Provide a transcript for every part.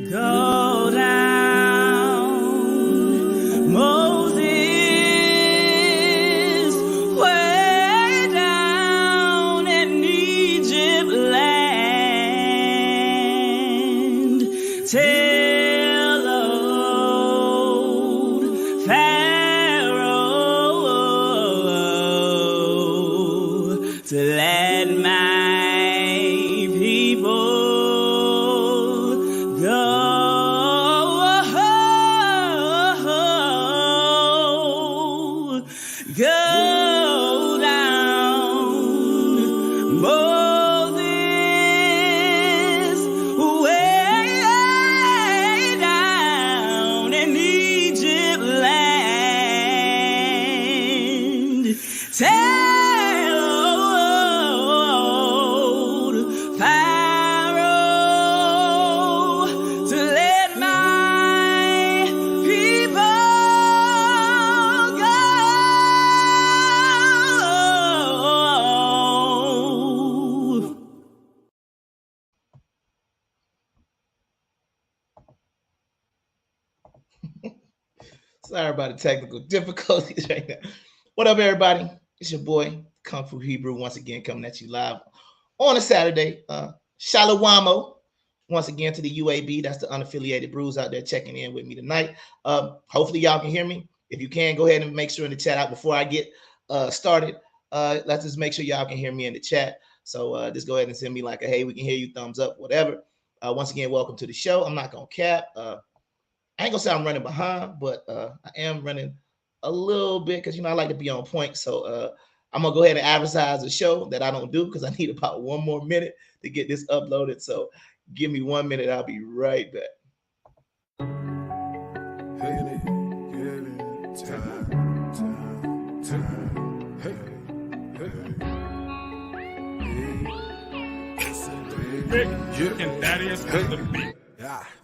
Go down, Moses, way down in Egypt land. Tell old Pharaoh to let my people go. Go down, Moses, way down in Egypt land. Tell old Pharaoh to let my people go. Sorry about the technical difficulties right now. What up, everybody? It's your boy, Kung Fu Hebrew, once again coming at you live on a Saturday. Shalawamo, once again to the UAB. That's the unaffiliated brews out there checking in with me tonight. Hopefully y'all can hear me. If you can, go ahead and make sure in the chat out before I get started. Let's just make sure y'all can hear me in the chat. So just go ahead and send me like a, hey, we can hear you, thumbs up, whatever. Once again, welcome to the show. I'm not going to cap. I ain't gonna say I'm running behind, but I am running a little bit because, you know, I like to be on point. So I'm gonna go ahead and advertise a show that I don't do because I need about 1 more minute to get this uploaded. So give me 1 minute. I'll be right back. And that is the beat.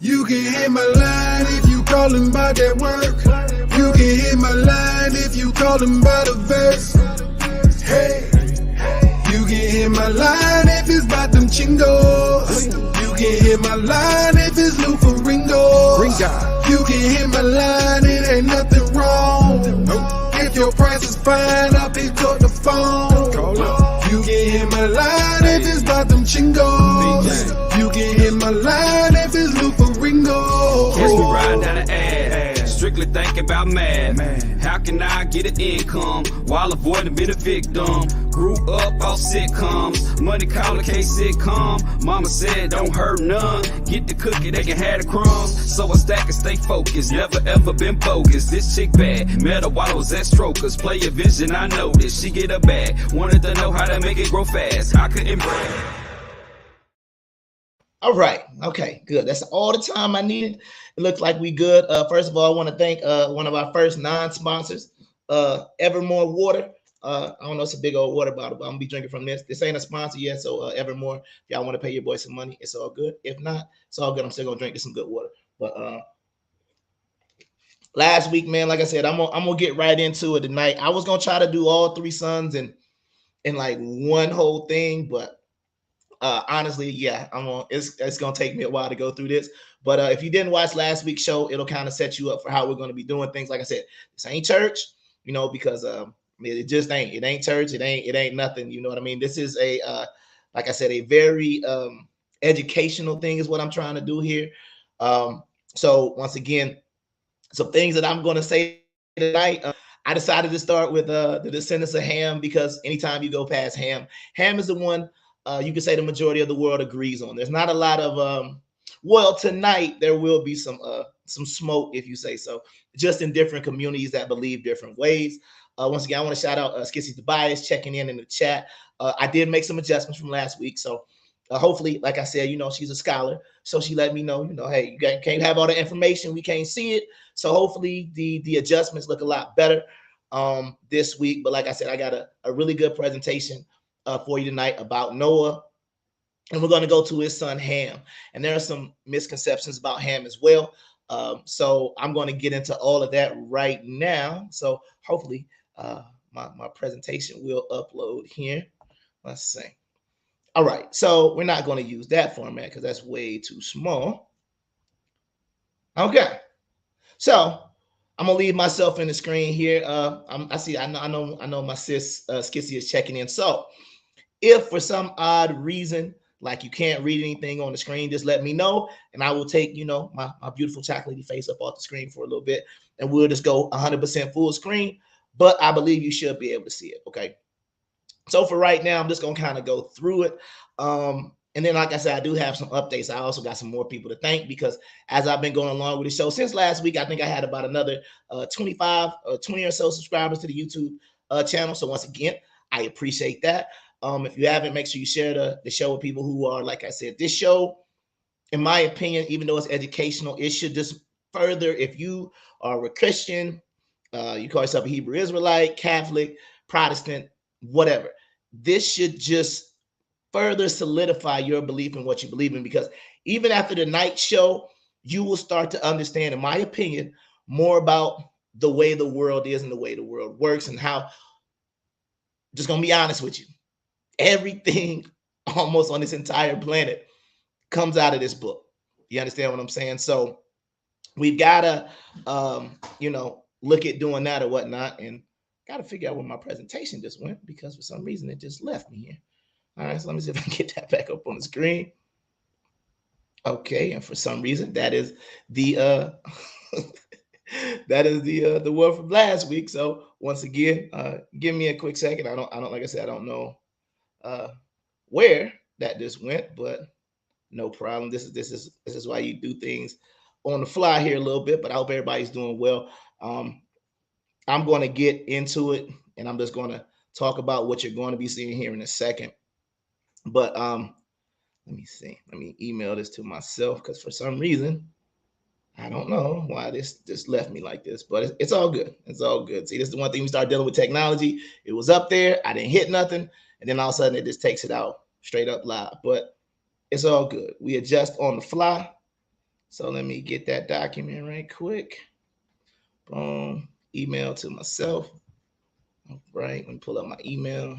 You can hit my line if you callin' about that work. You can hit my line if you callin' about a verse. Hey, you can hit my line if it's about them chingos. You can hit my line if it's Lou for Ringo. You can hit my line, it ain't nothing wrong. If your price is fine, I'll pick up the phone. You can hit my line if it's about them chingos. You can hit my line if it's Lou for Ringo. Catch me riding down the ass, strictly thinking about mad. How can I get an income while avoiding being a victim? Grew up off sitcoms, money calling case sitcom. Mama said don't hurt none, get the cookie, they can have the crumbs. So I stack and stay focused, never ever been bogus. This chick bad, met her while I was at Strokers. Play a vision, I noticed, she get her bag. Wanted to know how to make it grow fast, I couldn't brag. All right. Okay, good. That's all the time I needed. It looks like we good. First of all, I want to thank one of our first non-sponsors, Evermore Water. I don't know, it's a big old water bottle, but I'm gonna be drinking from this. This ain't a sponsor yet, so Evermore, if y'all want to pay your boy some money, it's all good. If not, it's all good. I'm still gonna drink some good water. But last week, man, like I said, I'm gonna get right into it tonight. I was gonna try to do all 3 sons in like one whole thing, but honestly, yeah, it's gonna take me a while to go through this. But if you didn't watch last week's show, it'll kind of set you up for how we're gonna be doing things. Like I said, this ain't church, you know, because it just ain't. It ain't church. It ain't nothing. You know what I mean? This is a like I said, a very educational thing is what I'm trying to do here. So once again, some things that I'm gonna say tonight. I decided to start with the Descendants of Ham because anytime you go past Ham is the one. You can say the majority of the world agrees on. There's not a lot of well, tonight there will be some smoke, if you say so, just in different communities that believe different ways. Once again, I want to shout out Skissy Tobias checking in the chat. I did make some adjustments from last week, so hopefully, like I said, you know, she's a scholar, so she let me know, you know, hey, you can't have all the information, we can't see it. So hopefully the adjustments look a lot better this week. But like I said, I got a really good presentation for you tonight about Noah, and we're going to go to his son Ham. And there are some misconceptions about Ham as well. So I'm going to get into all of that right now. So hopefully my presentation will upload here. Let's see. All right, so we're not going to use that format because that's way too small. Okay. So I'm gonna leave myself in the screen here. I know my sis Skissy is checking in. So if for some odd reason, like you can't read anything on the screen, just let me know, and I will take, my beautiful chocolatey face up off the screen for a little bit, and we'll just go 100% full screen. But I believe you should be able to see it. Okay. So for right now, I'm just gonna kind of go through it. And then, like I said, I do have some updates. I also got some more people to thank because as I've been going along with the show since last week, I think I had about another 25 or 20 or so subscribers to the YouTube channel. So once again, I appreciate that. If you haven't, make sure you share the show with people who are, like I said, this show, in my opinion, even though it's educational, it should just further, if you are a Christian, you call yourself a Hebrew Israelite, Catholic, Protestant, whatever, this should just further solidify your belief in what you believe in, because even after the night show, you will start to understand, in my opinion, more about the way the world is and the way the world works, and how, just gonna be honest with you, everything almost on this entire planet comes out of this book. You understand what I'm saying? So we've gotta look at doing that or whatnot, and gotta figure out where my presentation just went, because for some reason it just left me here. All right, so let me see if I can get that back up on the screen. Okay, and for some reason that is the the one from last week. So once again, give me a quick second. I don't like I said, I don't know where that just went, but no problem. This is why you do things on the fly here a little bit, but I hope everybody's doing well. I'm going to get into it, and I'm just going to talk about what you're going to be seeing here in a second. But let me see. Let me email this to myself, because for some reason, I don't know why this just left me like this, but it's all good. It's all good. See, this is the one thing we start dealing with technology. It was up there. I didn't hit nothing. And then all of a sudden it just takes it out straight up live. But it's all good. We adjust on the fly. So let me get that document right quick. Boom. Email to myself. All right. Let me pull up my email.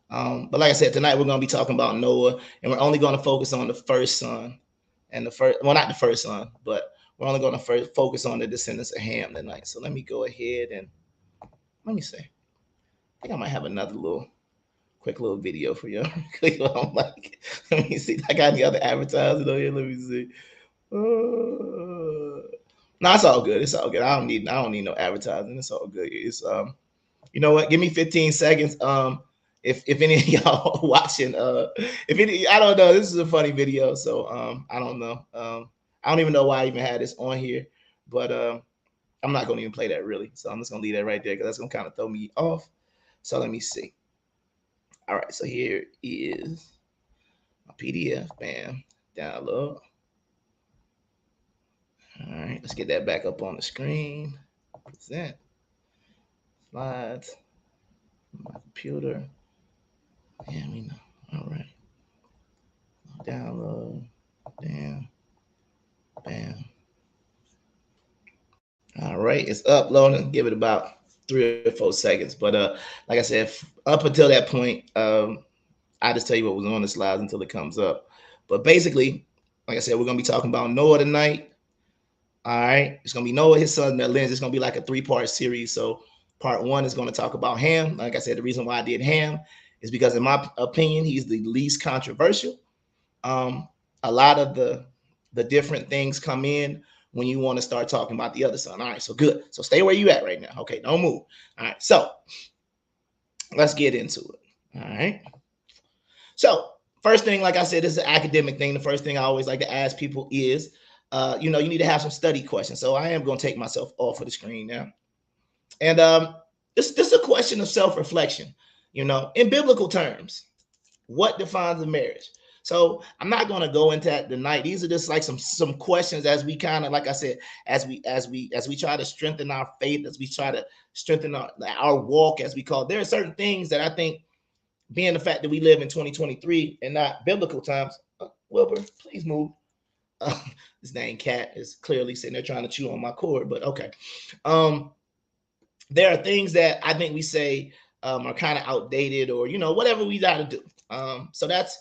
But like I said, tonight we're going to be talking about Noah, and we're only going to focus on the first son, and not the first son, but we're only going to focus on the descendants of Ham tonight. So let me go ahead and let me see. I think I might have another quick little video for you. Like, let me see. I got any other advertising on here? Let me see. No, it's all good. It's all good. I don't need no advertising. It's all good. It's you know what? Give me 15 seconds. If any of y'all are watching, I don't know. This is a funny video, so I don't know. I don't even know why I even had this on here, but I'm not gonna even play that really. So I'm just gonna leave that right there, because that's gonna kind of throw me off. So let me see. All right, so here is my PDF. Bam, download. All right, let's get that back up on the screen. Present slides. My computer. Yeah, we know. All right. Download. Bam. Bam. All right, it's uploading. Give it about 3 or 4 seconds. But like I said, up until that point, I just tell you what was on the slides until it comes up. But basically, like I said, we're gonna be talking about Noah tonight. All right, it's gonna be Noah, his son, that lens. It's gonna be like a 3-part series. So part 1 is going to talk about Ham. Like I said, the reason why I did Ham is because, in my opinion, he's the least controversial. A lot of the different things come in when you want to start talking about the other son. All right, so good. So stay where you at right now. Okay, don't move. All right, so let's get into it. All right. So first thing, like I said, this is an academic thing. The first thing I always like to ask people is, you need to have some study questions. So I am going to take myself off of the screen now. And this is a question of self-reflection, in biblical terms. What defines a marriage? So I'm not going to go into that tonight. These are just like some questions as we kind of, like I said, as we try to strengthen our faith, as we try to strengthen our walk, as we call it. There are certain things that I think, being the fact that we live in 2023 and not biblical times. Wilbur, please move. This dang cat is clearly sitting there trying to chew on my cord, but okay. There are things that I think we say are kind of outdated, or whatever we got to do. So that's,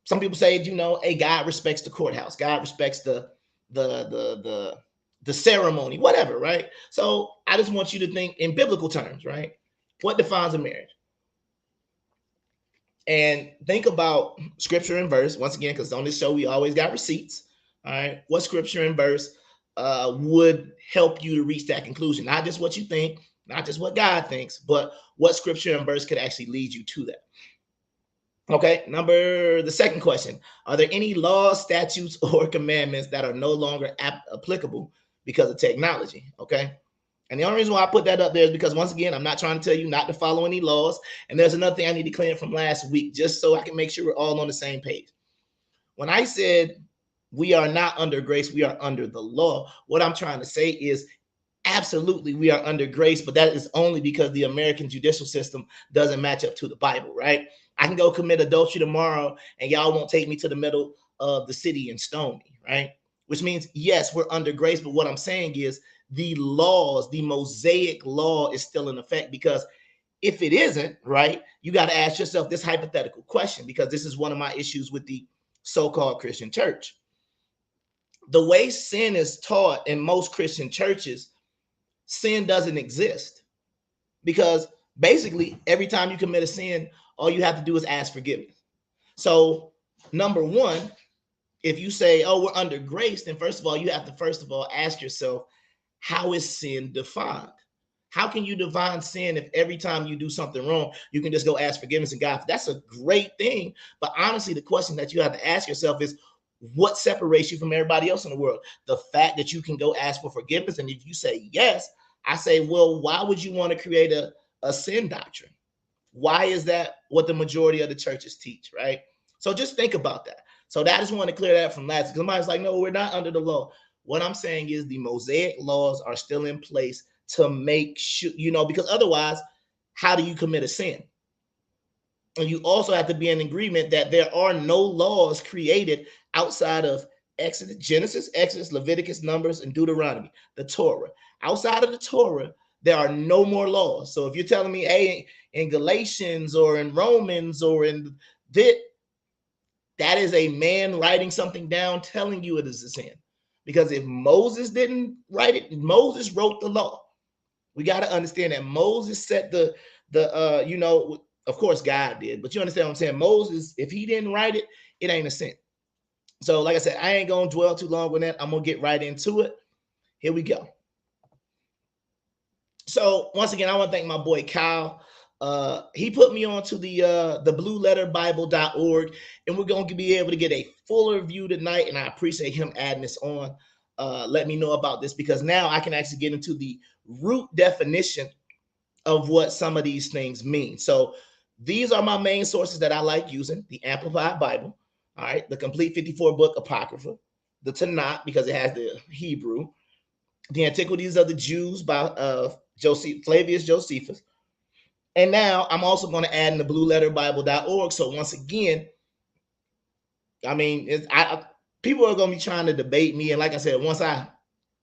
some people say, hey, God respects the courthouse. God respects the the ceremony, whatever, right? So I just want you to think in biblical terms, right? What defines a marriage? And think about scripture and verse once again, because on this show we always got receipts. All right, what scripture and verse would help you to reach that conclusion? Not just what you think, not just what God thinks, but what scripture and verse could actually lead you to that. Okay, the second question: are there any laws, statutes, or commandments that are no longer applicable because of technology? Okay. And the only reason why I put that up there is because, once again, I'm not trying to tell you not to follow any laws. And there's another thing I need to clear from last week, just so I can make sure we're all on the same page. When I said we are not under grace, we are under the law, what I'm trying to say is absolutely we are under grace, but that is only because the American judicial system doesn't match up to the Bible, right? I can go commit adultery tomorrow and y'all won't take me to the middle of the city and stone me, right? Which means, yes, we're under grace, but what I'm saying is the laws, the Mosaic law is still in effect, because if it isn't, right, you got to ask yourself this hypothetical question, because this is one of my issues with the so-called Christian church. The way sin is taught in most Christian churches, sin doesn't exist, because basically every time you commit a sin, all you have to do is ask forgiveness. So number one, if you say, oh, we're under grace, then first of all, you have to ask yourself, how is sin defined? How can you define sin if every time you do something wrong, you can just go ask forgiveness and God? That's a great thing. But honestly, the question that you have to ask yourself is, what separates you from everybody else in the world? The fact that you can go ask for forgiveness. And if you say yes, I say, well, why would you want to create a sin doctrine? Why is that what the majority of the churches teach, right? So just think about that. So I just want to clear that from last week. Somebody's like, no, we're not under the law. What I'm saying is the Mosaic laws are still in place to make sure, because otherwise, how do you commit a sin? And you also have to be in agreement that there are no laws created outside of Genesis, Exodus, Leviticus, Numbers, and Deuteronomy, the Torah. Outside of the Torah, there are no more laws. So if you're telling me, hey, in Galatians or in Romans or in that is a man writing something down telling you it is a sin. Because if Moses didn't write it, Moses wrote the law. We got to understand that Moses set of course God did, but you understand what I'm saying? Moses, if he didn't write it, it ain't a sin. So like I said, I ain't going to dwell too long on that. I'm going to get right into it. Here we go. So once again, I want to thank my boy Kyle. He put me onto the blueletterbible.org, and we're going to be able to get a fuller view tonight, and I appreciate him adding this on. Let me know about this, because now I can actually get into the root definition of what some of these things mean. So these are my main sources that I like using: the Amplified Bible, all right, the complete 54-book Apocrypha, the Tanakh, because it has the Hebrew, the Antiquities of the Jews by Flavius Josephus. And now I'm also going to add in the blueletterbible.org. So once again, I mean, people are going to be trying to debate me. And like I said, once I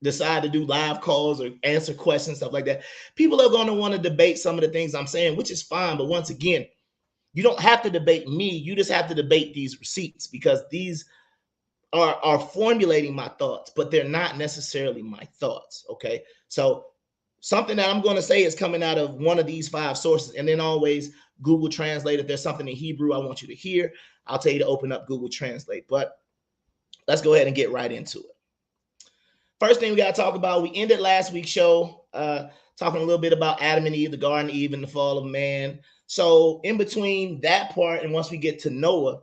decide to do live calls or answer questions, stuff like that, people are going to want to debate some of the things I'm saying, which is fine. But once again, you don't have to debate me. You just have to debate these receipts, because these are formulating my thoughts, but they're not necessarily my thoughts. Okay. So something that I'm going to say is coming out of one of these 5 sources, and then always Google Translate. If there's something in Hebrew I want you to hear, I'll tell you to open up Google Translate. But let's go ahead and get right into it. First thing we got to talk about, we ended last week's show talking a little bit about Adam and Eve, the Garden of Eden, the fall of man. So in between that part and once we get to Noah,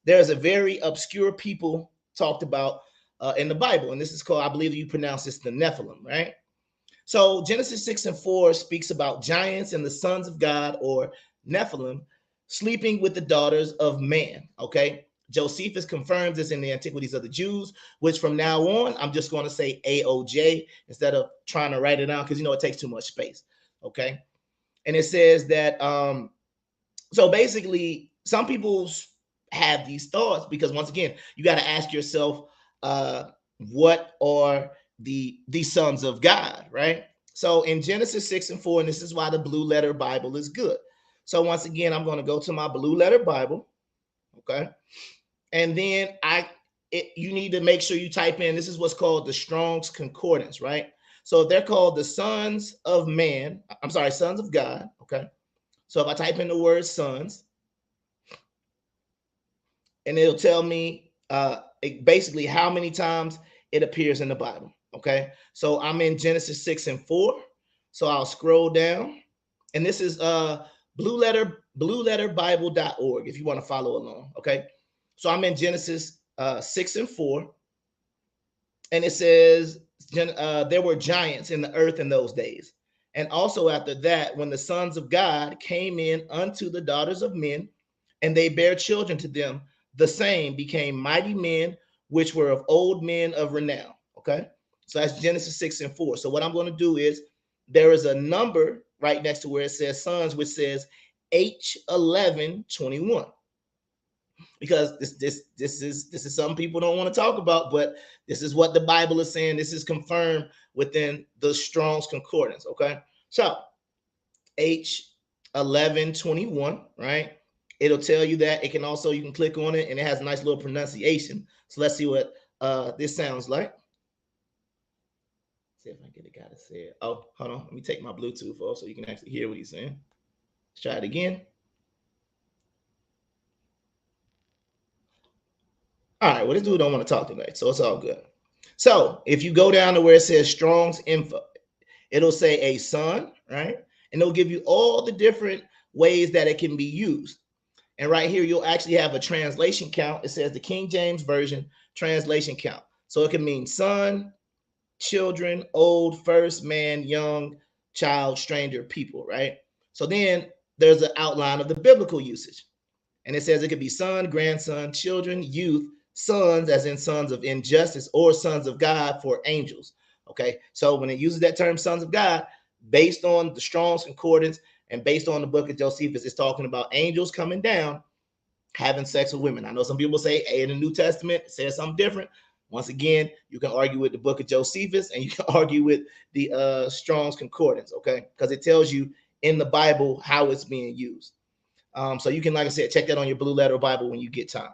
there's a very obscure people talked about in the Bible, and this is called, I believe you pronounce this, the Nephilim, right? So Genesis 6:4 speaks about giants and the sons of God, or Nephilim, sleeping with the daughters of man. Okay. Josephus confirms this in the Antiquities of the Jews, which from now on, I'm just going to say AOJ instead of trying to write it down, because it takes too much space. Okay. And it says that, so basically some people have these thoughts, because once again, you got to ask yourself, what are the sons of God, right? So in Genesis 6:4, and this is why the Blue Letter Bible is good. So once again, I'm going to go to my Blue Letter Bible, okay? And then you need to make sure you type in, this is what's called the Strong's Concordance, right? So they're called the sons of man, sons of God, okay? So if I type in the word sons, and it'll tell me basically how many times it appears in the Bible, okay? So I'm in Genesis 6:4, so I'll scroll down, and this is blueletterbible.org if you want to follow along, okay? So I'm in Genesis 6:4, and it says there were giants in the earth in those days. And also after that, when the sons of God came in unto the daughters of men, and they bare children to them, the same became mighty men, which were of old men of renown. Okay, so that's Genesis 6:4. So what I'm going to do is, there is a number right next to where it says sons, which says H1121. Because this is something people don't want to talk about, but this is what the Bible is saying. This is confirmed within the Strong's Concordance. Okay, so H1121, right? It'll tell you that. It can also, you can click on it, and it has a nice little pronunciation. So let's see what this sounds like. See if I can get a guy to say it. Oh, hold on. Let me take my Bluetooth off so you can actually hear what he's saying. Let's try it again. All right, well, this dude don't want to talk tonight, so it's all good. So if you go down to where it says Strong's Info, it'll say a son, right? And it'll give you all the different ways that it can be used. And right here, you'll actually have a translation count. It says the King James Version translation count. So it can mean son, children, old, first, man, young, child, stranger, people, right? So then there's an outline of the biblical usage. And it says it could be son, grandson, children, youth, sons, as in sons of injustice, or sons of God for angels. Okay, so when it uses that term sons of God, based on the Strong's Concordance and based on the book of Josephus, it's talking about angels coming down having sex with women. I know some people say, hey, in the New Testament, it says something different. Once again, you can argue with the book of Josephus, and you can argue with the Strong's Concordance, okay? Because it tells you in the Bible how it's being used. So you can, like I said, check that on your Blue Letter Bible when you get time.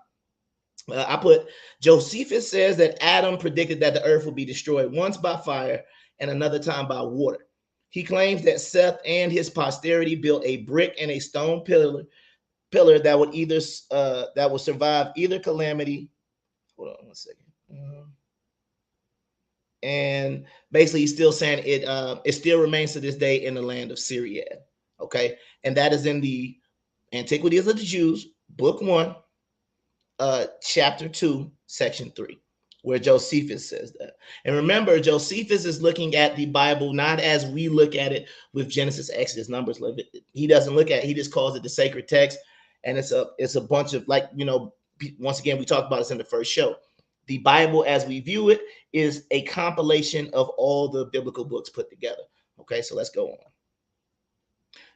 I put, Josephus says that Adam predicted that the earth would be destroyed once by fire and another time by water. He claims that Seth and his posterity built a brick and a stone pillar that would that would survive either calamity. Hold on one second. And basically, he's still saying it still remains to this day in the land of Syria. Okay, and that is in the Antiquities of the Jews, book 1, chapter 2, section 3, where Josephus says that. And remember, Josephus is looking at the Bible not as we look at it with Genesis, Exodus, Numbers. He doesn't look at it, he just calls it the sacred text. And it's a bunch of, like, you know, once again, we talked about this in the first show. The Bible, as we view it, is a compilation of all the biblical books put together. Okay, so let's go on.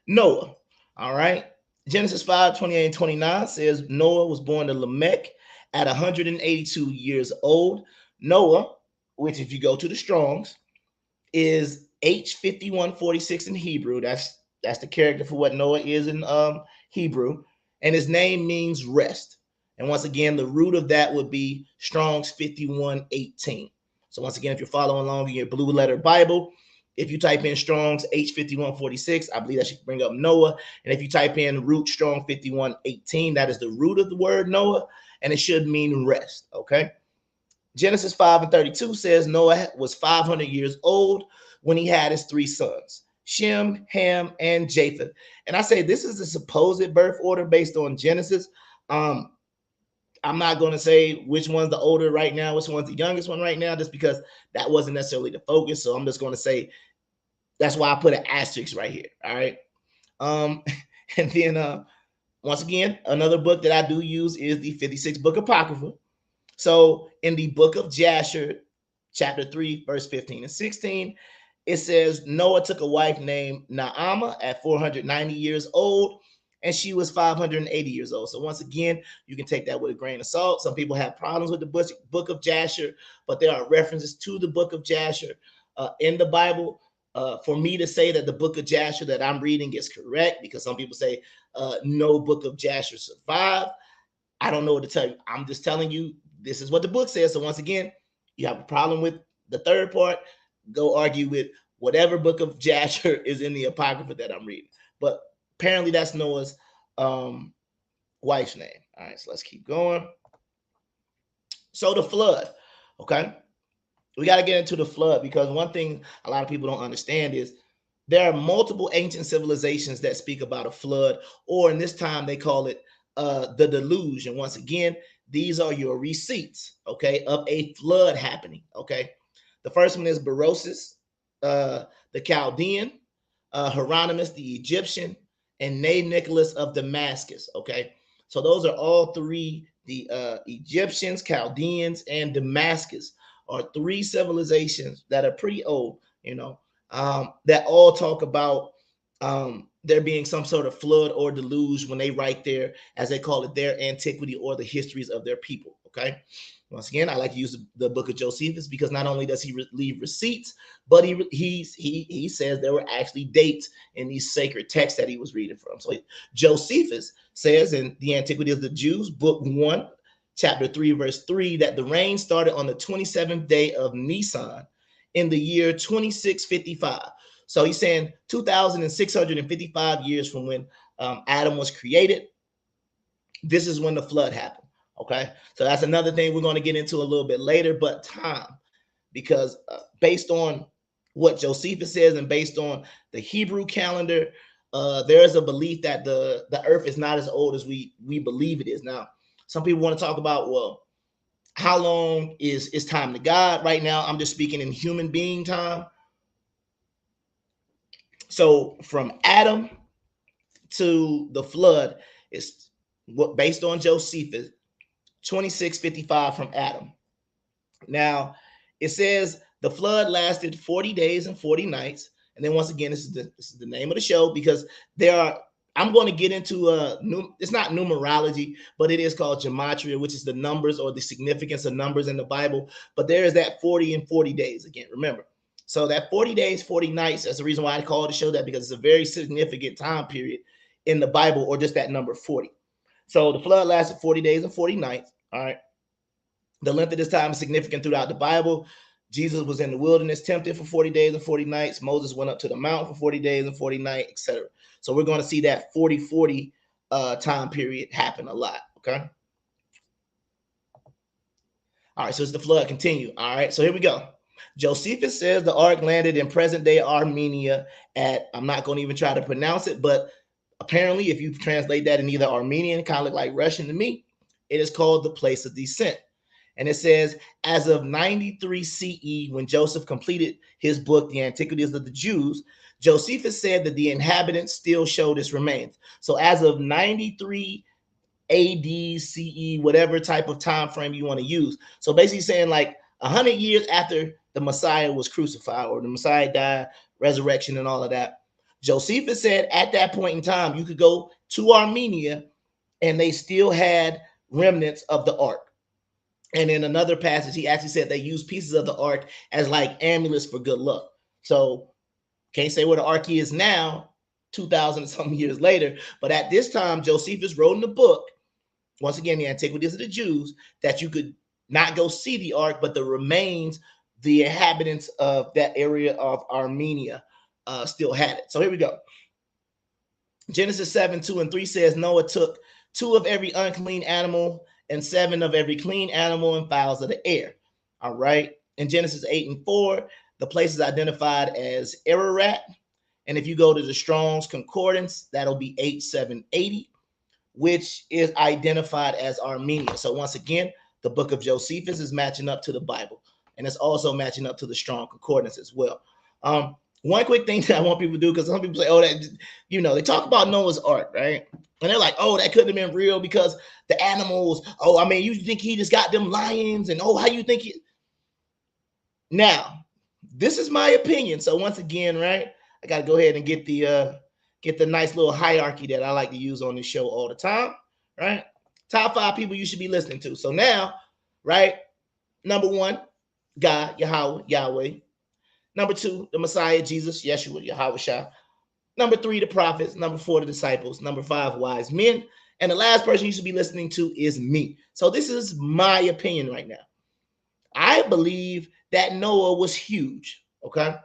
Noah, all right. Genesis 5:28 and 29 says Noah was born to Lamech at 182 years old. Noah, which if you go to the Strongs, is H5146 in Hebrew. That's the character for what Noah is in Hebrew. And his name means rest. And once again, the root of that would be Strong's 5118. So once again, if you're following along in your Blue Letter Bible, if you type in Strong's H5146, I believe that should bring up Noah. And if you type in root Strong 5118, that is the root of the word Noah, and it should mean rest, okay? Genesis 5:32 says Noah was 500 years old when he had his 3 sons, Shem, Ham, and Japheth. And I say this is a supposed birth order based on Genesis. I'm not going to say which one's the older right now, which one's the youngest one right now, just because that wasn't necessarily the focus. So I'm just going to say that's why I put an asterisk right here. All right. And then once again, another book that I do use is the 56th book Apocrypha. So in the book of Jasher, chapter 3, verse 15 and 16, it says Noah took a wife named Naamah at 490 years old, and she was 580 years old. So once again, you can take that with a grain of salt. Some people have problems with the book of Jasher, but there are references to the book of Jasher in the Bible. For me to say that the book of Jasher that I'm reading is correct, because some people say no book of Jasher survived, I don't know what to tell you. I'm just telling you this is what the book says. So once again, you have a problem with the third part, go argue with whatever book of Jasher is in the Apocrypha that I'm reading. But apparently that's Noah's wife's name. All right, so let's keep going. So the flood, okay? We got to get into the flood, because one thing a lot of people don't understand is there are multiple ancient civilizations that speak about a flood, or in this time they call it the deluge. And once again, these are your receipts, okay, of a flood happening, okay? The first one is Berosus, the Chaldean, Hieronymus, the Egyptian, and Nicholas of Damascus, okay? So those are all three, the Egyptians, Chaldeans, and Damascus are three civilizations that are pretty old, you know, that all talk about there being some sort of flood or deluge when they write their, as they call it, their antiquity or the histories of their people, okay? Once again, I like to use the book of Josephus, because not only does he leave receipts, but he says there were actually dates in these sacred texts that he was reading from. So Josephus says in the Antiquities of the Jews, book 1, chapter 3, verse 3, that the rain started on the 27th day of Nisan in the year 2655. So he's saying 2,655 years from when Adam was created. This is when the flood happened. Okay, so that's another thing we're going to get into a little bit later, but time, because based on what Josephus says and based on the Hebrew calendar, there is a belief that the earth is not as old as we believe it is. Now, some people want to talk about, well, how long is time to God? Right now, I'm just speaking in human being time. So from Adam to the flood is what, based on Josephus, 2655 from Adam. Now, it says the flood lasted 40 days and 40 nights. And then once again, this is the name of the show, because there are, I'm going to get into it's not numerology, but it is called gematria, which is the numbers or the significance of numbers in the Bible. But there is that 40 and 40 days again, remember. So that 40 days, 40 nights, that's the reason why I call the show that, because it's a very significant time period in the Bible, or just that number 40. So the flood lasted 40 days and 40 nights. All right. The length of this time is significant throughout the Bible. Jesus was in the wilderness, tempted for 40 days and 40 nights. Moses went up to the mountain for 40 days and 40 nights, etc. So we're going to see that 40-40 time period happen a lot. Okay. All right. So it's the flood continue. All right. So here we go. Josephus says the ark landed in present-day Armenia at, I'm not going to even try to pronounce it, but apparently, if you translate that in either Armenian, kind of look like Russian to me, it is called the place of descent. And it says, as of 93 CE, when Joseph completed his book, The Antiquities of the Jews, Josephus said that the inhabitants still showed its remains. So as of 93 AD, CE, whatever type of time frame you want to use. So basically saying like 100 years after the Messiah was crucified, or the Messiah died, resurrection and all of that. Josephus said at that point in time, you could go to Armenia and they still had remnants of the ark. And in another passage, he actually said they used pieces of the ark as like amulets for good luck. So can't say where the ark is now, 2,000 and some years later. But at this time, Josephus wrote in the book, once again, the Antiquities of the Jews, that you could not go see the ark, but the remains, the inhabitants of that area of Armenia still had it. So here we go. Genesis 7:2-3 says Noah took 2 of every unclean animal and 7 of every clean animal and fowls of the air. All right. In Genesis 8:4, the place is identified as Ararat. And if you go to the Strong's Concordance, that'll be 8780, which is identified as Armenia. So once again, the book of Josephus is matching up to the Bible, and it's also matching up to the Strong Concordance as well. One quick thing that I want people to do, because some people say, oh, that, you know, they talk about Noah's Ark, right? And they're like, oh, that couldn't have been real because the animals, oh, I mean, you think he just got them lions, and oh, how you think he... Now, this is my opinion. So once again, right, I got to go ahead and get the nice little hierarchy that I like to use on this show all the time, right? Top 5 people you should be listening to. So now, right, number 1, God, Yahweh. Number 2, the Messiah, Jesus, Yeshua, Yahweh Shah. Number 3, the prophets. Number 4, the disciples. Number 5, wise men. And the last person you should be listening to is me. So this is my opinion right now. I believe that Noah was huge, okay?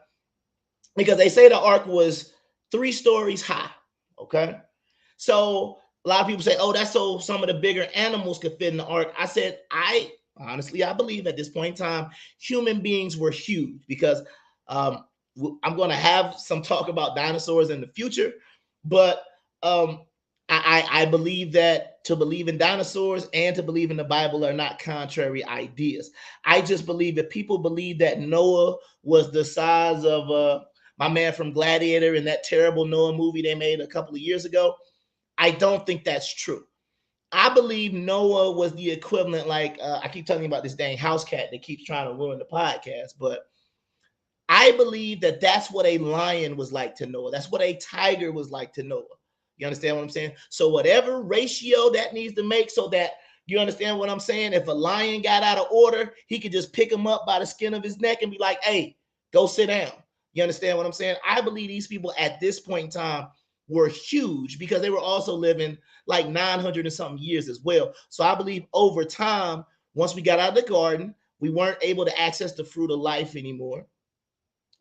Because they say the ark was 3 stories high, okay? So a lot of people say, oh, that's so some of the bigger animals could fit in the ark. I said, I believe at this point in time, human beings were huge because I'm going to have some talk about dinosaurs in the future, but I believe that to believe in dinosaurs and to believe in the Bible are not contrary ideas. I just believe that people believe that Noah was the size of my man from Gladiator in that terrible Noah movie they made a couple of years ago. I don't think that's true. I believe Noah was the equivalent, like I keep telling you about this dang house cat that keeps trying to ruin the podcast, but I believe that that's what a lion was like to Noah. That's what a tiger was like to Noah. You understand what I'm saying? So whatever ratio that needs to make so that you understand what I'm saying? If a lion got out of order, he could just pick him up by the skin of his neck and be like, hey, go sit down. You understand what I'm saying? I believe these people at this point in time were huge because they were also living like 900 and something years as well. So I believe over time, once we got out of the garden, we weren't able to access the fruit of life anymore,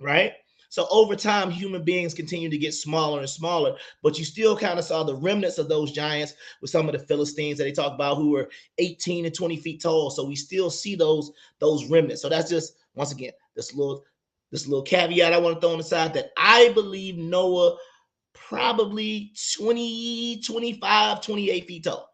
right? So over time, human beings continue to get smaller and smaller, but you still kind of saw the remnants of those giants with some of the Philistines that they talk about who were 18 and 20 feet tall. So we still see those remnants. So that's just, once again, this little caveat I want to throw on the side that I believe Noah probably 20, 25, 28 feet tall.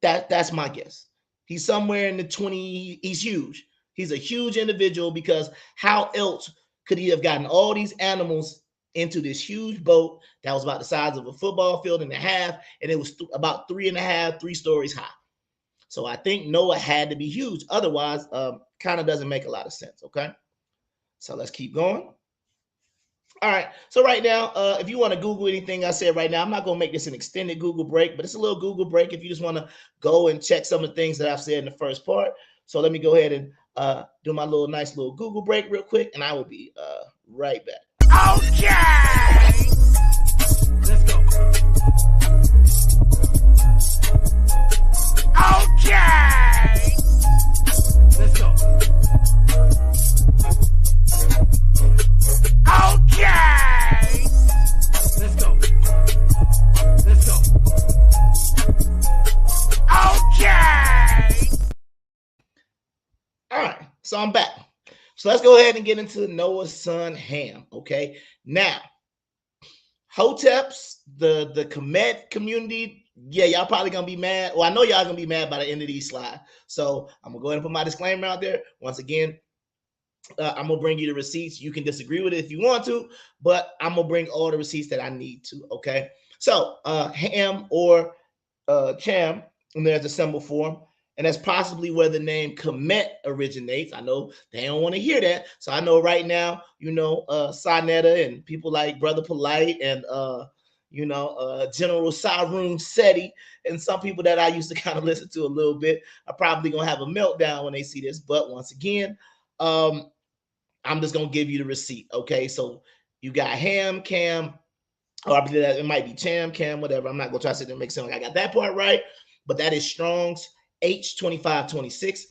That's my guess. He's somewhere in the 20. He's huge. He's a huge individual because how else could he have gotten all these animals into this huge boat that was about the size of a football field and a half, and it was about 3 stories high. So I think Noah had to be huge. Otherwise, kind of doesn't make a lot of sense, okay? So let's keep going. All right, so right now, if you want to Google anything I said right now, I'm not going to make this an extended Google break, but it's a little Google break if you just want to go and check some of the things that I've said in the first part. So let me go ahead and do my nice little Google break real quick, and I will be right back. Okay. Let's go. Okay. Let's go. Okay. Let's go. Let's go. Okay. All right, so I'm back. So let's go ahead and get into Noah's son Ham. Okay, now Hoteps, the Kemet community, yeah, y'all probably gonna be mad. Well, I know y'all gonna be mad by the end of these slides. So I'm gonna go ahead and put my disclaimer out there. Once again, I'm gonna bring you the receipts. You can disagree with it if you want to, but I'm gonna bring all the receipts that I need to. Okay, so Ham or Cham, and there's a symbol form. And that's possibly where the name Kemet originates. I know they don't want to hear that. So I know right now, Sinetta and people like Brother Polite and, General Sarun Seti and some people that I used to kind of listen to a little bit are probably going to have a meltdown when they see this. But once again, I'm just going to give you the receipt. Okay, so you got Ham, Cam, or I believe that it might be Cham, Cam, whatever. I'm not going to try to sit there and make it sound like I got that part right. But that is Strong's H2526.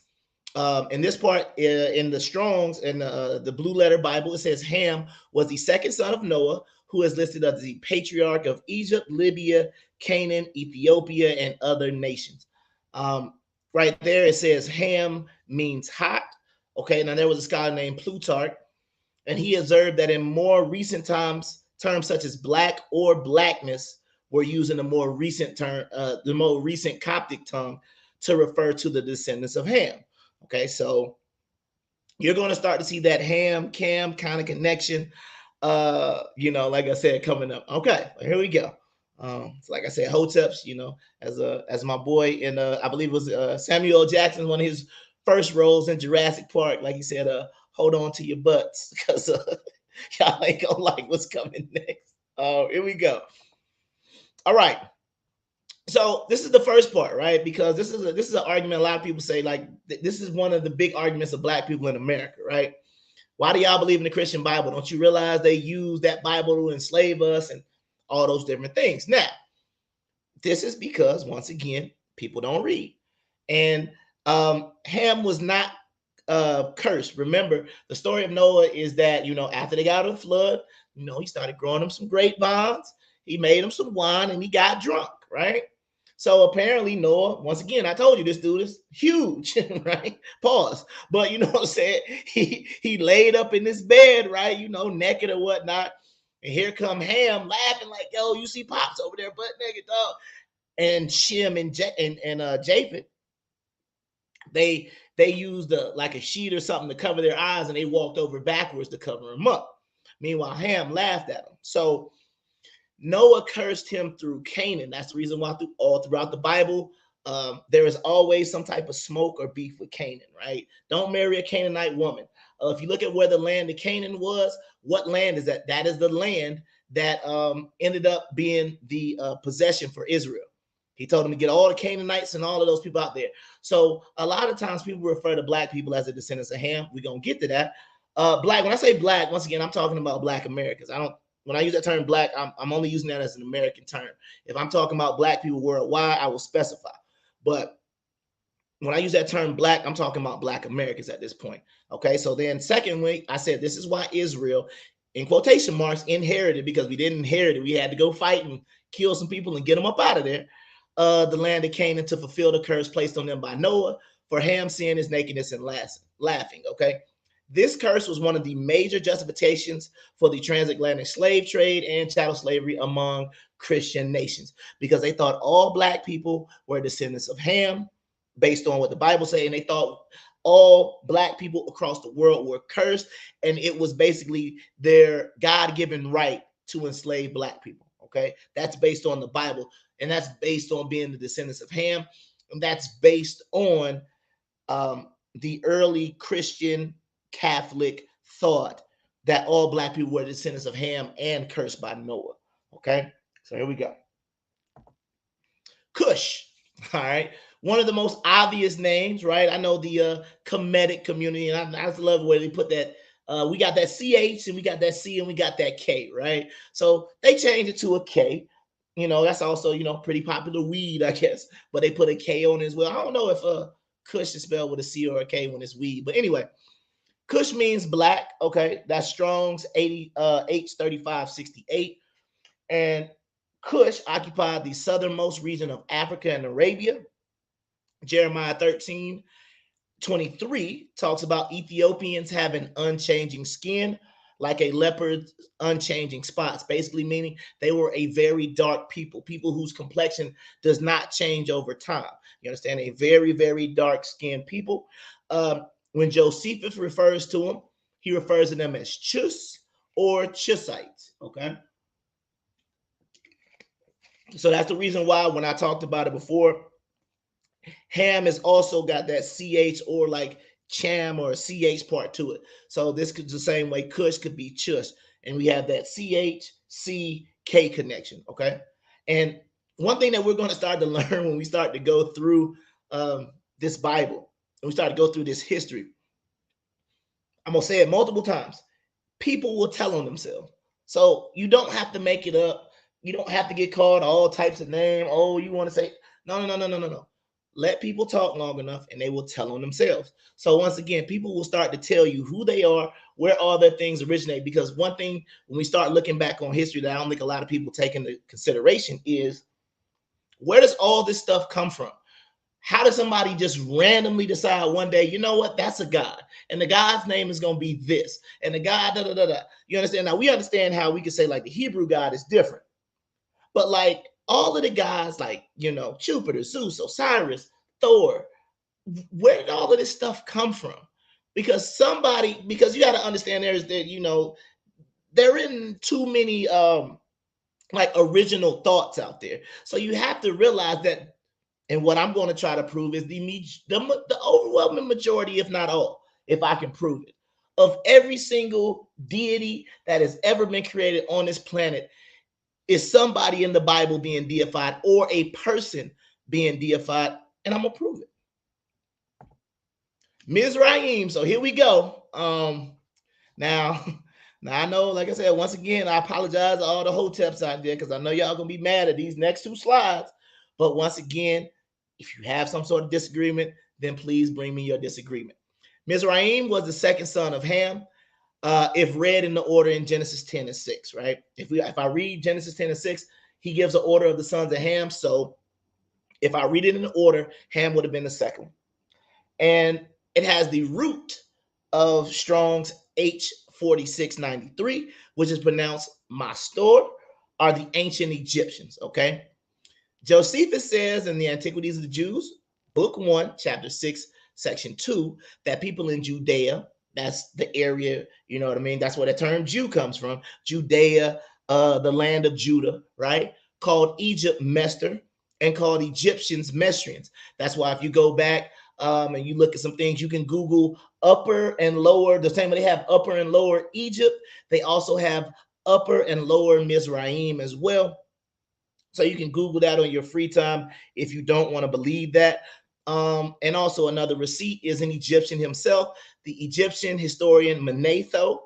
In this part, in the Strong's and the Blue Letter Bible, it says Ham was the second son of Noah, who is listed as the patriarch of Egypt, Libya, Canaan, Ethiopia, and other nations. Right there, it says Ham means hot. Okay, now there was a scholar named Plutarch, and he observed that in more recent times, terms such as black or blackness were used in the more recent term, the more recent Coptic tongue to refer to the descendants of Ham. Okay, so you're going to start to see that Ham, Cam kind of connection, like I said, coming up. Okay, here we go. So like I said, Hoteps, as my boy in, I believe it was Samuel Jackson, one of his first roles in Jurassic Park, like he said, hold on to your butts because y'all ain't gonna like what's coming next. Here we go. All right. So this is the first part, right? Because this is an argument a lot of people say, like, this is one of the big arguments of black people in America, right? Why do y'all believe in the Christian Bible? Don't you realize they use that Bible to enslave us and all those different things? Now, this is because, once again, people don't read. And Ham was not cursed. Remember, the story of Noah is that, after they got out of the flood, he started growing them some grapevines. He made them some wine and he got drunk, right? So apparently Noah, once again, I told you this dude is huge, right? Pause. But you know what I'm saying? He laid up in this bed, right? Naked or whatnot. And here come Ham laughing like, yo, you see Pops over there butt naked, dog. And Shem and Japheth, they used like a sheet or something to cover their eyes, and they walked over backwards to cover them up. Meanwhile, Ham laughed at them. So Noah cursed him through Canaan. That's the reason why all throughout the Bible, there is always some type of smoke or beef with Canaan, right? Don't marry a Canaanite woman. If you look at where the land of Canaan was, what land is that? That is the land that ended up being the possession for Israel. He told them to get all the Canaanites and all of those people out there. So a lot of times people refer to black people as the descendants of Ham. We're going to get to that. Black, when I say black, once again, I'm talking about black Americans. When I use that term black, I'm only using that as an American term. If I'm talking about black people worldwide, I will specify. But when I use that term black, I'm talking about black Americans at this point. Okay, so then secondly, I said this is why Israel, in quotation marks, inherited, because we didn't inherit it. We had to go fight and kill some people and get them up out of there. The land of Canaan to fulfill the curse placed on them by Noah for Ham's sin, his nakedness, and laughing. Okay, this curse was one of the major justifications for the transatlantic slave trade and chattel slavery among Christian nations, because they thought all black people were descendants of Ham, based on what the Bible says, and they thought all black people across the world were cursed, and it was basically their God-given right to enslave black people. Okay, that's based on the Bible, and that's based on being the descendants of Ham, and that's based on the early Christian Catholic thought that all black people were descendants of Ham and cursed by Noah. Okay, so here we go. Cush. All right, one of the most obvious names, right? I know the Kemetic community, and I just love the way they put that. We got that CH and we got that C and we got that K, right? So they changed it to a K. That's also, pretty popular weed, I guess. But they put a K on it as well. I don't know if Kush is spelled with a C or a K when it's weed. But anyway, Kush means black. Okay, that's Strong's H3568. And Kush occupied the southernmost region of Africa and Arabia. Jeremiah 13:23 talks about Ethiopians having unchanging skin, like a leopard's unchanging spots, basically meaning they were a very dark people whose complexion does not change over time. You understand? A very, very dark skinned people. When Josephus refers to them, he refers to them as Chus or Chusites. Okay. So that's the reason why when I talked about it before, Ham has also got that CH or like Cham or CH part to it. So this could the same way Kush could be Chush. And we have that CH-C-K connection, okay? And one thing that we're going to start to learn when we start to go through this Bible, and we start to go through this history, I'm going to say it multiple times, people will tell on themselves. So you don't have to make it up. You don't have to get called all types of names. Oh, you want to say, no. Let people talk long enough and they will tell on themselves. So once again, people will start to tell you who they are, where all their things originate. Because one thing, when we start looking back on history that I don't think a lot of people take into consideration is, where does all this stuff come from? How does somebody just randomly decide one day, you know what, that's a God, and the God's name is going to be this, and the God, You understand? Now, we understand how we can say like the Hebrew God is different. But like all of the guys, like, Jupiter, Zeus, Osiris, Thor, where did all of this stuff come from? Because you got to understand there isn't too many like original thoughts out there. So you have to realize that, and what I'm going to try to prove is the overwhelming majority, if not all, if I can prove it, of every single deity that has ever been created on this planet is somebody in the Bible being deified or a person being deified, and I'm gonna prove it. Mizraim. So here we go. Now I know, like I said, once again, I apologize to all the Hoteps out there because I know y'all gonna be mad at these next two slides. But once again, if you have some sort of disagreement, then please bring me your disagreement. Mizraim was the second son of Ham, if read in the order in Genesis 10 and 6, right? If I read Genesis 10 and 6, he gives an order of the sons of Ham. So if I read it in the order, Ham would have been the second one. And it has the root of Strong's H4693, which is pronounced Mastor, are the ancient Egyptians, okay? Josephus says in the Antiquities of the Jews, Book 1, Chapter 6, Section 2, that people in Judea, that's the area, you know what I mean? That's where the term Jew comes from. Judea, the land of Judah, right? Called Egypt Mestre and called Egyptians Mesrians. That's why if you go back and you look at some things, you can Google upper and lower, the same way they have upper and lower Egypt, they also have upper and lower Mizraim as well. So you can Google that on your free time if you don't want to believe that. And also another receipt is an Egyptian himself, the Egyptian historian Manetho,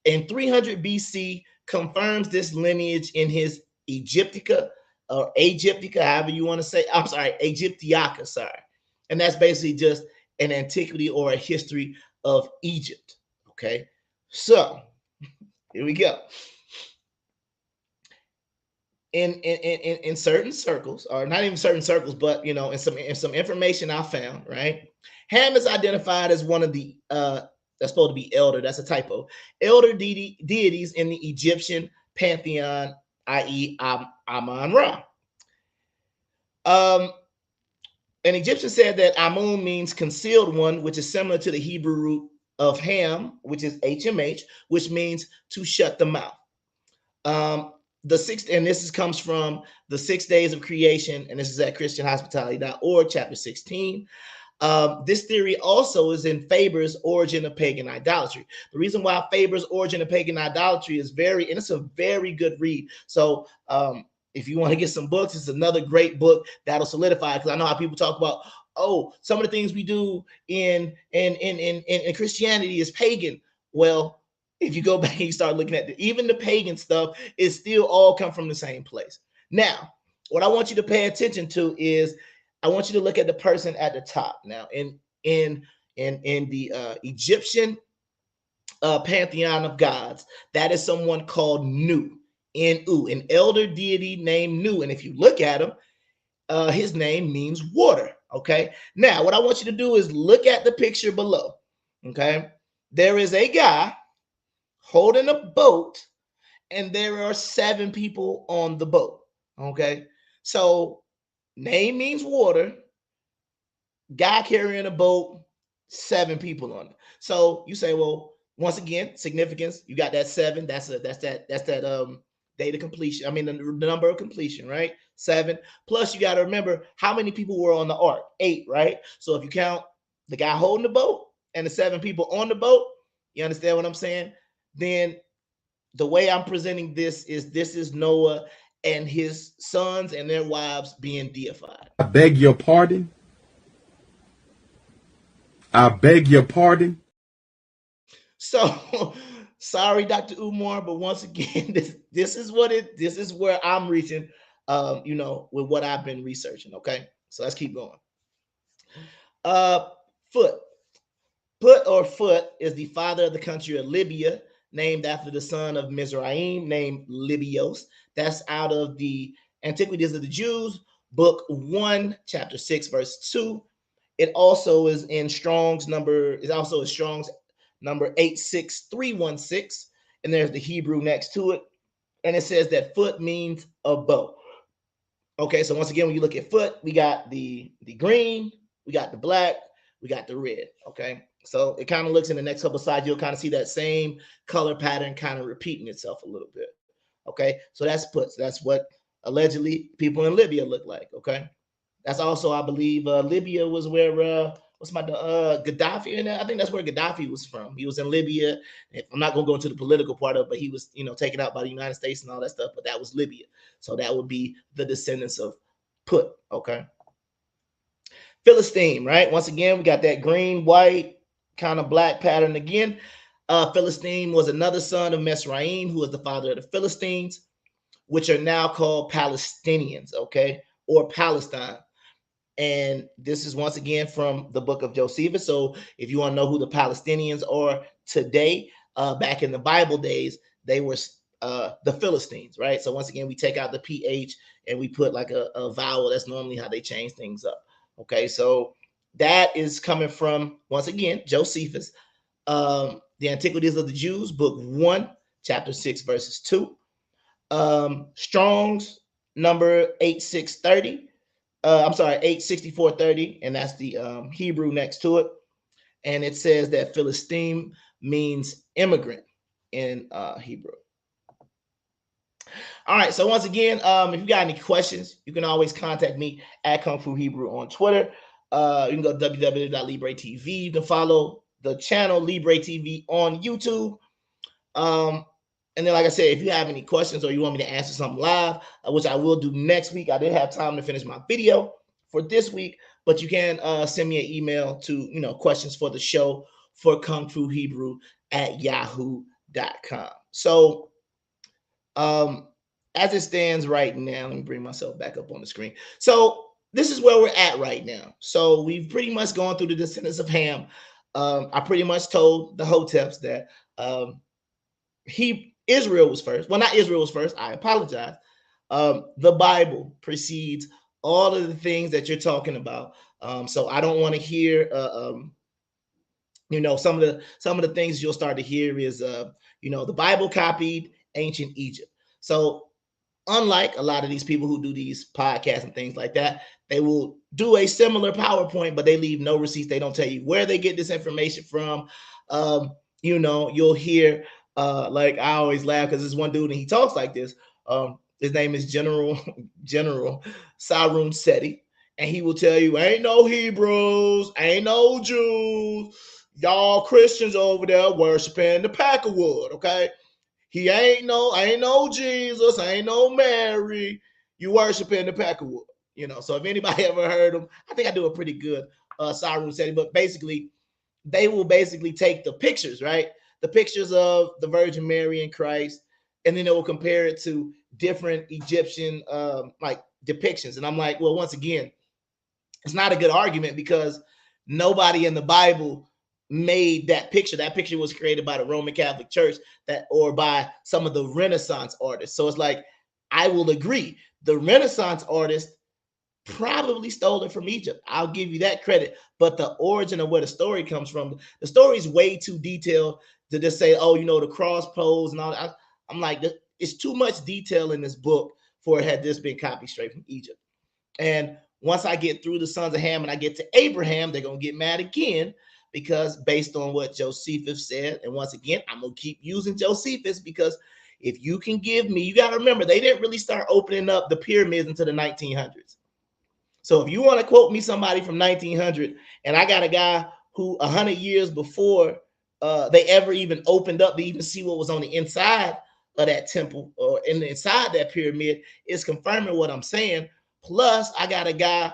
in 300 BC confirms this lineage in his Egyptica or Aegyptica, however you want to say. I'm sorry, Aegyptiaca, sorry. And that's basically just an antiquity or a history of Egypt. Okay, so here we go. In certain circles, or not even certain circles, but you know, in some information I found, right? Ham is identified as one of the that's supposed to be elder. That's a typo. Elder deities in the Egyptian pantheon, i.e., Amun-Ra. An Egyptian said that Amun means concealed one, which is similar to the Hebrew root of Ham, which is HMH, which means to shut the mouth. The sixth, and this comes from the 6 days of creation, and this is at christianhospitality.org, chapter 16. This theory also is in Faber's Origin of Pagan Idolatry. The reason why Faber's Origin of Pagan Idolatry is and it's a very good read. So if you want to get some books, it's another great book that'll solidify, because I know how people talk about, oh, some of the things we do in Christianity is pagan. Well, if you go back and you start looking at even the pagan stuff, it still all come from the same place. Now, what I want you to pay attention to is I want you to look at the person at the top. Now, in the Egyptian pantheon of gods, that is someone called Nu, N-U, an elder deity named Nu. And if you look at him, his name means water. Okay. Now, what I want you to do is look at the picture below. Okay. There is a guy holding a boat, and there are 7 people on the boat. Okay, so name means water, guy carrying a boat, 7 people on it. So you say, well, once again, significance, you got that 7, that's that data completion, I mean the number of completion, right? 7 plus you got to remember how many people were on the ark. 8, right? So if you count the guy holding the boat and the 7 people on the boat, you understand what I'm saying? Then the way I'm presenting this is Noah and his sons and their wives being deified. I beg your pardon. I beg your pardon. So sorry, Dr. Umar, but once again, this is where I'm reaching, you know, with what I've been researching. Okay, so let's keep going. Foot is the father of the country of Libya, named after the son of Mizraim, named Libios. That's out of the Antiquities of the Jews, book 1, chapter 6, verse 2. It also is in Strong's number 86316, and there's the Hebrew next to it, and it says that foot means a bow. Okay, so once again, when you look at foot, we got the green, we got the black, we got the red. Okay, so it kind of looks in the next couple slides, you'll kind of see that same color pattern kind of repeating itself a little bit. Okay, so that's puts. That's what allegedly people in Libya look like. Okay, that's also, I believe, Libya was where Gaddafi, and I think that's where Gaddafi was from. He was in Libya. I'm not going to go into the political part of it, but he was, you know, taken out by the United States and all that stuff. But that was Libya, so that would be the descendants of Put. Okay. Philistine, right? Once again, we got that green, white, kind of black pattern again. Philistine was another son of Mesraim, who was the father of the Philistines, which are now called Palestinians. Okay. or Palestine. And this is once again from the book of Josephus. So if you want to know who the Palestinians are today, back in the Bible days, they were the Philistines, right? So once again, we take out the PH and we put like a vowel. That's normally how they change things up. Okay, so that is coming from, once again, Josephus, the Antiquities of the Jews, book 1, chapter 6, verses 2. Strong's number 8630. I'm sorry, 86430, and that's the Hebrew next to it. And it says that Philistine means immigrant in Hebrew. All right, so once again, if you got any questions, you can always contact me at Kung Fu Hebrew on Twitter. You can go to www.libre.tv. You can follow the channel Libre TV on YouTube. And then, like I said, if you have any questions or you want me to answer something live, which I will do next week, I didn't have time to finish my video for this week, but you can send me an email to, questions for the show for Kung Fu Hebrew at yahoo.com. So, as it stands right now, let me bring myself back up on the screen. So this is where we're at right now. So we've pretty much gone through the Descendants of Ham. I pretty much told the Hoteps that Israel was first. Well, not Israel was first. I apologize. The Bible precedes all of the things that you're talking about. So I don't want to hear, some of the things you'll start to hear is, the Bible copied ancient Egypt. So unlike a lot of these people who do these podcasts and things like that, they will do a similar PowerPoint, but they leave no receipts. They don't tell you where they get this information from. You'll hear, like I always laugh because there's one dude and he talks like this. His name is General Sarun Seti, and he will tell you, ain't no Hebrews, ain't no Jews, y'all Christians over there worshiping the pack of wood, okay? He ain't no Jesus, ain't no Mary. You worshiping the pack of wood, So if anybody ever heard him, I think I do a pretty good Sarun Seti, but basically, they will basically take the pictures, right? The pictures of the Virgin Mary and Christ, and then they will compare it to different Egyptian like depictions. And I'm like, well, once again, it's not a good argument because nobody in the Bible made that picture. That picture was created by the Roman Catholic Church or by some of the Renaissance artists. So it's like, I will agree. The Renaissance artists probably stole it from Egypt. I'll give you that credit. But the origin of where the story comes from, the story is way too detailed to just say, the cross pose and all that. I'm like, it's too much detail in this book for it had this been copied straight from Egypt. And once I get through the sons of Ham and I get to Abraham, they're going to get mad again because based on what Josephus said, and once again, I'm going to keep using Josephus because if you can give me, you got to remember, they didn't really start opening up the pyramids until the 1900s. So if you want to quote me somebody from 1900 and I got a guy who 100 years before they ever even opened up to even see what was on the inside of that temple or inside that pyramid is confirming what I'm saying. Plus, I got a guy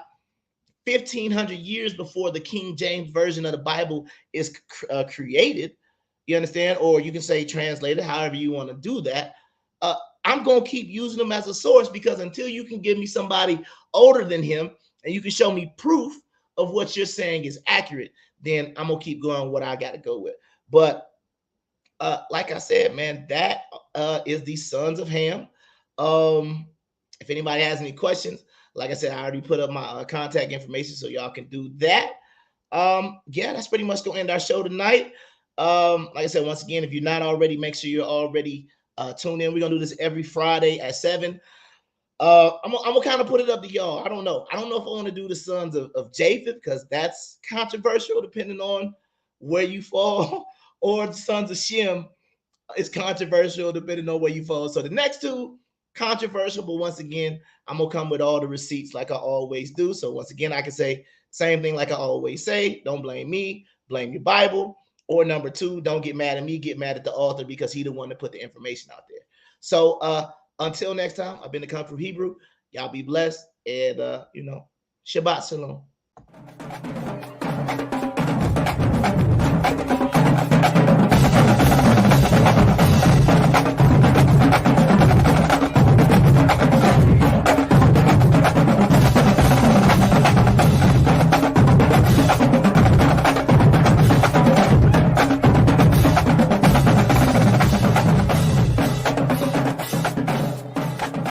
1,500 years before the King James version of the Bible is created. You understand? Or you can say translated, however you want to do that. I'm going to keep using them as a source because until you can give me somebody older than him and you can show me proof of what you're saying is accurate, then I'm going to keep going what I got to go with. But like I said, man, that is the Sons of Ham. If anybody has any questions, like I said, I already put up my contact information so y'all can do that. That's pretty much going to end our show tonight. Like I said, once again, if you're not already, make sure you're already tuned in. We're going to do this every Friday at 7. I'm gonna kind of put it up to y'all. I don't know if I want to do the sons of Japheth because that's controversial depending on where you fall, or the sons of Shem is controversial depending on where you fall. So the next two controversial, but once again, I'm gonna come with all the receipts like I always do. So once again, I can say same thing like I always say. Don't blame me, blame your Bible. Or number 2, don't get mad at me, get mad at the author because he the one that put the information out there. So until next time, I've been the Kung Fu Hebrew. Y'all be blessed and Shabbat Shalom.